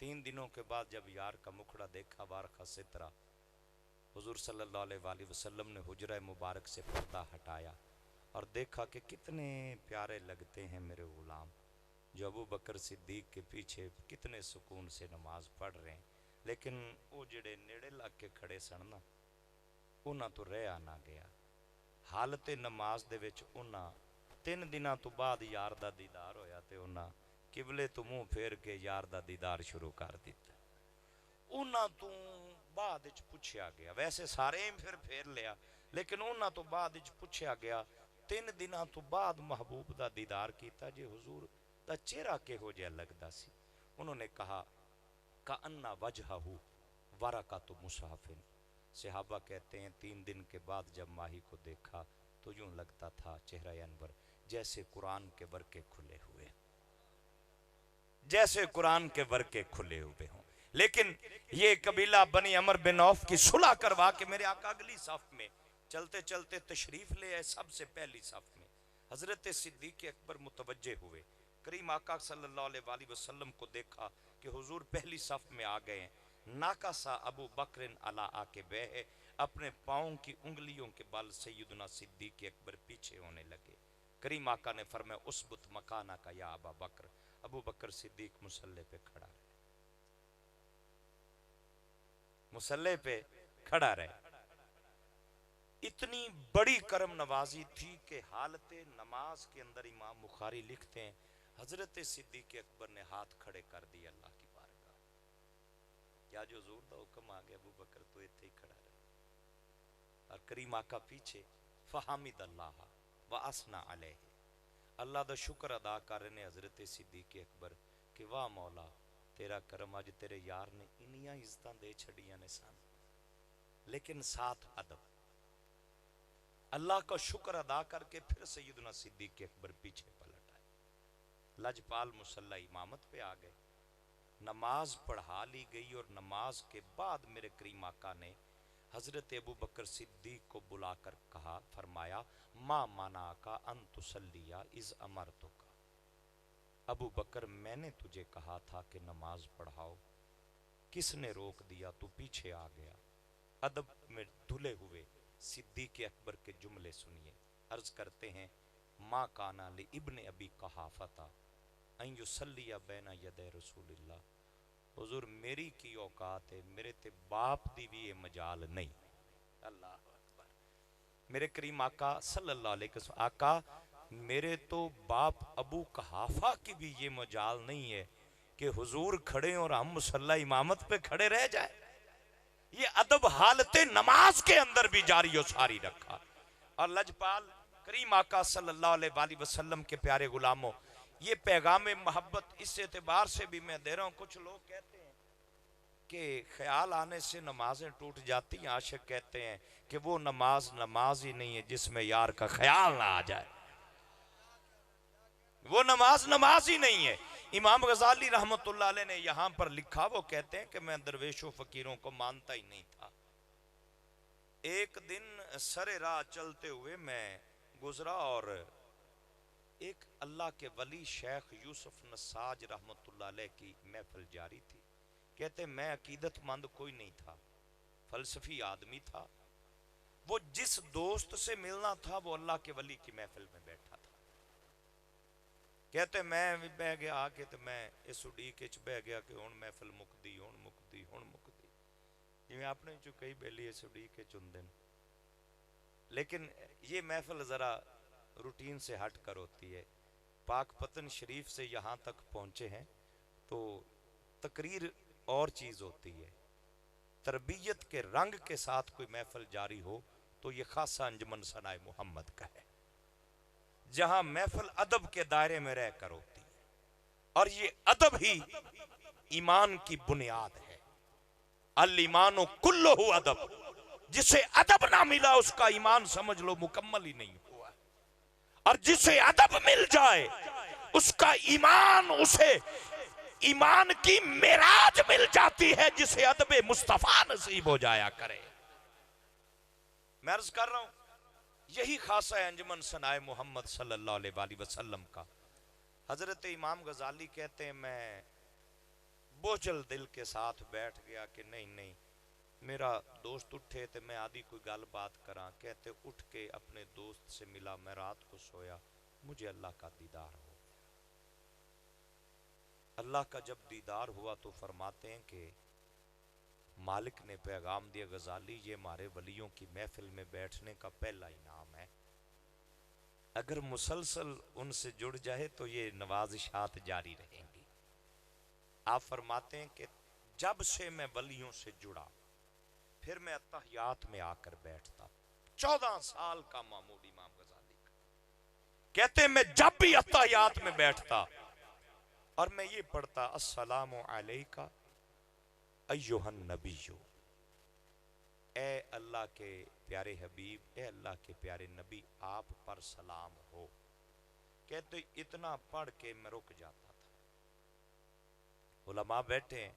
3 دنوں کے بعد جب یار کا مکھڑا دیکھا وارخا سترہ، حضور صلی اللہ علیہ وآلہ وسلم نے حجرہ مبارک سے پردہ ہٹایا اور دیکھا کہ کتنے پیارے لگتے ہیں میرے غلام، جو ابو بکر صدیق کے پیچھے کتنے سکون سے نماز پڑھ رہے ہیں، لیکن وہ جڑے نیڑے لگ کے کھڑے سن نا، انہاں تو رہ آنا گیا حالت نماز دے وچ۔ انہاں 3 دنوں تو بعد یار دا دیدار ہویا تے انہاں قبلے تو منہ پھیر کے یار دا دیدار شروع کر دیتا۔ انہاں تو بعد وچ پوچھیا گیا، ویسے سارے ہی پھیر لیا، لیکن انہاں تو بعد وچ پوچھیا گیا 3 دنوں تو بعد محبوب دا دیدار کیتا جے حضور دا چہرہ کہو جہا لگدا سی؟ انہوں نے کہا کأن وجہہ ورقۃ مصحف۔ صحابہ کہتے ہیں 3 دن کے بعد جب ماہی کو دیکھا تو یوں لگتا تھا چہرہ انور جیسے قرآن کے ورقے کھلے ہوئے، جیسے قرآن کے ورقے کھلے ہوئے ہوں۔ لیکن یہ قبیلہ بنی عمر بن عوف کی صلح کروا کے میرے آقا اگلی صف میں چلتے چلتے تشریف لے آئے، سب سے پہلی صف میں حضرت صدیق اکبر متوجہ ہوئے، کریم آقا صلی اللہ علیہ وآلہ وسلم کو دیکھا کہ حضور پہلی صف میں آ گئے ہیں۔ ناکاسا ابو بکر علی عاقبہ، اپنے پاؤں کی انگلیوں کے بل سیدنا صدیق اکبر پیچھے ہونے لگے۔ کریم آقا نے فرمایا اسبت مکانہ کا یا ابا بکر، ابو بکر صدیق مصلی پہ کھڑا رہے، مصلی پہ کھڑا رہے۔ اتنی بڑی کرم نوازی تھی کہ حالت نماز کے اندر امام بخاری لکھتے ہیں حضرت صدیق اکبر نے ہاتھ کھڑے کر دی اللہ کی بارگاہ، کیا جو حضور دا حکم آ گیا ابو بکر تو ایتھے ہی کھڑا رہے، اور کریم آقا پیچھے فحمد اللہ واسنا علیہ، اللہ دا شکر ادا کر رہے ہیں حضرت صدیق اکبر کہ واہ مولا تیرا کرم، اج تیرے یار نے انیاں عزتاں دے چھڑیاں نے سن، لیکن ساتھ ادب۔ اللہ کا شکر ادا کر کے پھر سیدنا صدیق اکبر پیچھے پلٹ آئے، لجپال مصلی امامت پہ آ گئے، نماز پڑھا لی گئی، اور نماز کے بعد میرے کریم آقا نے حضرت ابو بکر صدیق کو بلا کر کہا، فرمایا ما منعک ان تصلی اذ امرتک، ابو بکر میں نے تجھے کہا تھا کہ نماز پڑھاؤ، کس نے روک دیا؟ تو پیچھے آ گیا۔ ادب میں دھلے ہوئے صدیق اکبر کے جملے سنیے، عرض کرتے ہیں ما کانا لابن ابی قحافہ ان یصلی بین یدی رسول اللہ، حضور میری کی اوقات ہے، میرے تے باپ دی بھی یہ مجال نہیں۔ اللہ اکبر، میرے کریم آقا صلی اللہ علیہ وسلم، آقا میرے تو باپ ابو قحافہ کی بھی یہ مجال نہیں ہے کہ حضور کھڑے اور ہم مصلی امامت پہ کھڑے رہ جائیں۔ یہ ادب حالت نماز کے اندر بھی جاری و ساری رکھا۔ اور لجپال کریم آقا صلی اللہ علیہ وآلہ وسلم کے پیارے غلاموں، یہ پیغام محبت اس اعتبار سے بھی میں دے رہا ہوں، کچھ لوگ کہتے ہیں کہ خیال آنے سے نمازیں ٹوٹ جاتی ہیں، عاشق کہتے ہیں کہ وہ نماز نماز ہی نہیں ہے جس میں یار کا خیال نہ آ جائے، وہ نماز نماز ہی نہیں ہے۔ امام غزالی رحمت اللہ علیہ نے یہاں پر لکھا، وہ کہتے ہیں کہ میں درویشوں فقیروں کو مانتا ہی نہیں تھا، ایک دن سر راہ چلتے ہوئے میں گزرا اور ایک اللہ کے ولی شیخ یوسف نساج رحمت اللہ علیہ کی محفل جاری تھی، کہتے میں عقیدت مند کوئی نہیں تھا، فلسفی آدمی تھا، وہ جس دوست سے ملنا تھا وہ اللہ کے ولی کی محفل میں بیٹھا تھا، کہتے میں بہ گیا آ کے تو میں اس اڈیک وچ بہ گیا کہ ہن محفل مکدی ہن مکدی ہن مکدی، جویں اپنے چوں کئی بیلی اس اڈیک وچ ہوندے، لیکن یہ محفل ذرا روٹین سے ہٹ کر ہوتی ہے۔ پاک پتن شریف سے یہاں تک پہنچے ہیں تو تقریر اور چیز ہوتی ہے، تربیت کے رنگ کے ساتھ کوئی محفل جاری ہو تو یہ خاصہ انجمن ثنائے محمد کا ہے، جہاں محفل ادب کے دائرے میں رہ کر ہوتی ہے، اور یہ ادب ہی ایمان کی بنیاد ہے۔ الایمان کلہ ادب، جسے ادب نہ ملا اس کا ایمان سمجھ لو مکمل ہی نہیں ہوا، اور جسے ادب مل جائے اس کا ایمان، اسے ایمان کی معراج مل جاتی ہے، جسے ادب مصطفیٰ نصیب ہو جایا کرے۔ میں عرض کر رہا ہوں یہی خاصہ ہے انجمن ثنائے محمد صلی اللہ علیہ وآلہ وسلم کا۔ حضرت امام غزالی کہتے ہیں میں بوجھل دل کے ساتھ بیٹھ گیا کہ نہیں نہیں، میرا دوست اٹھے تو میں آدھی کوئی گل بات کراں، کہتے اٹھ کے اپنے دوست سے ملا، میں رات کو سویا، مجھے اللہ کا دیدار ہو گیا۔ اللہ کا جب دیدار ہوا تو فرماتے ہیں کہ مالک نے پیغام دیا، غزالی یہ ہمارے ولیوں کی محفل میں بیٹھنے کا پہلا انعام ہے، اگر مسلسل ان سے جڑ جائے تو یہ نوازشات جاری رہیں گی۔ آپ فرماتے ہیں کہ جب سے میں ولیوں سے جڑا پھر میں اتحیات میں آ کر بیٹھتا، 14 سال کا معمول امام غزالی کا، کہتے ہیں میں جب بھی اتحیات میں بیٹھتا اور میں یہ پڑھتا السلام علیکہ ایہا النبی، اے اللہ کے پیارے حبیب، اے اللہ کے پیارے نبی، آپ پر سلام ہو، کہتے اتنا پڑھ کے میں رک جاتا تھا۔ علماء بیٹھے ہیں،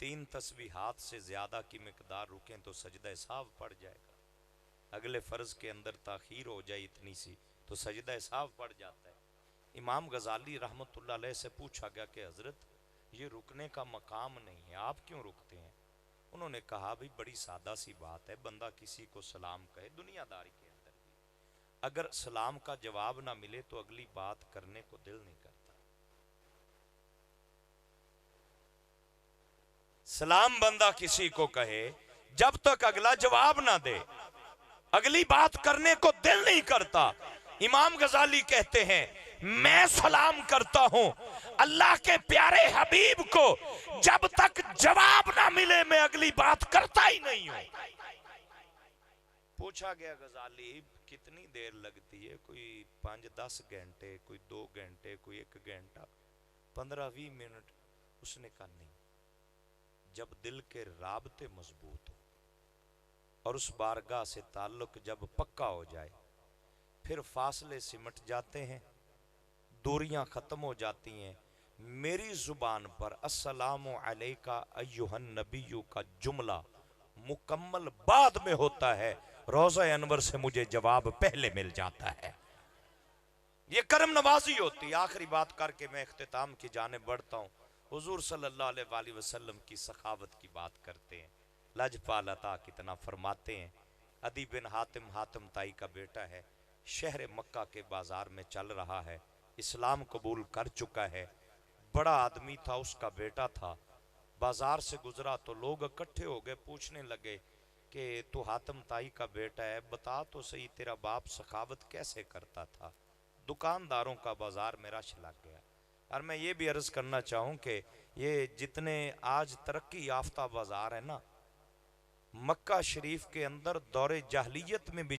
3 تسبیحات سے زیادہ کی مقدار رکیں تو سجدہ سہو پڑ جائے گا، اگلے فرض کے اندر تاخیر ہو جائے اتنی سی تو سجدہ سہو پڑ جاتا ہے۔ امام غزالی رحمت اللہ علیہ سے پوچھا گیا کہ حضرت یہ رکنے کا مقام نہیں ہے، آپ کیوں رکتے ہیں؟ انہوں نے کہا بھی بڑی سادہ سی بات ہے، بندہ کسی کو سلام کہے دنیا داری کے اندر بھی، اگر سلام کا جواب نہ ملے تو اگلی بات کرنے کو دل نہیں کرتا۔ سلام بندہ کسی کو کہے جب تک اگلا جواب نہ دے اگلی بات کرنے کو دل نہیں کرتا۔ امام غزالی کہتے ہیں میں سلام کرتا ہوں اللہ کے پیارے حبیب کو، جب تک جواب نہ ملے میں اگلی بات کرتا ہی نہیں ہوں۔ پوچھا گیا غزالی کتنی دیر لگتی ہے؟ کوئی 5-10 گھنٹے، کوئی 2 گھنٹے، کوئی 1 گھنٹہ، 15-20 منٹ؟ اس نے کہا نہیں، جب دل کے رابطے مضبوط ہو اور اس بارگاہ سے تعلق جب پکا ہو جائے پھر فاصلے سمٹ جاتے ہیں، دوریاں ختم ہو جاتی ہیں، میری زبان پر السلام علیکہ ایہا النبی کا جملہ مکمل بعد میں ہوتا ہے، روضہ انور سے مجھے جواب پہلے مل جاتا ہے۔ یہ کرم نوازی ہوتی ہے۔ آخری بات کر کے میں اختتام کی جانب بڑھتا ہوں۔ حضور صلی اللہ علیہ وآلہ وسلم کی سخاوت کی بات کرتے ہیں، لجپال عطا کتنا فرماتے ہیں، عدی بن حاتم، حاتم تائی کا بیٹا ہے، شہر مکہ کے بازار میں چل رہا ہے، اسلام قبول کر چکا ہے، بڑا آدمی تھا، اس کا بیٹا تھا، بازار سے گزرا تو لوگ اکٹھے ہو گئے، پوچھنے لگے کہ تو حاتم تائی کا بیٹا ہے، بتا تو صحیح تیرا باپ سخاوت کیسے کرتا تھا؟ دکانداروں کا بازار میں رش لگ گیا۔ اور میں یہ بھی عرض کرنا چاہوں کہ یہ جتنے آج ترقی یافتہ بازار ہیں نا، مکہ شریف کے اندر دور جاہلیت میں بھی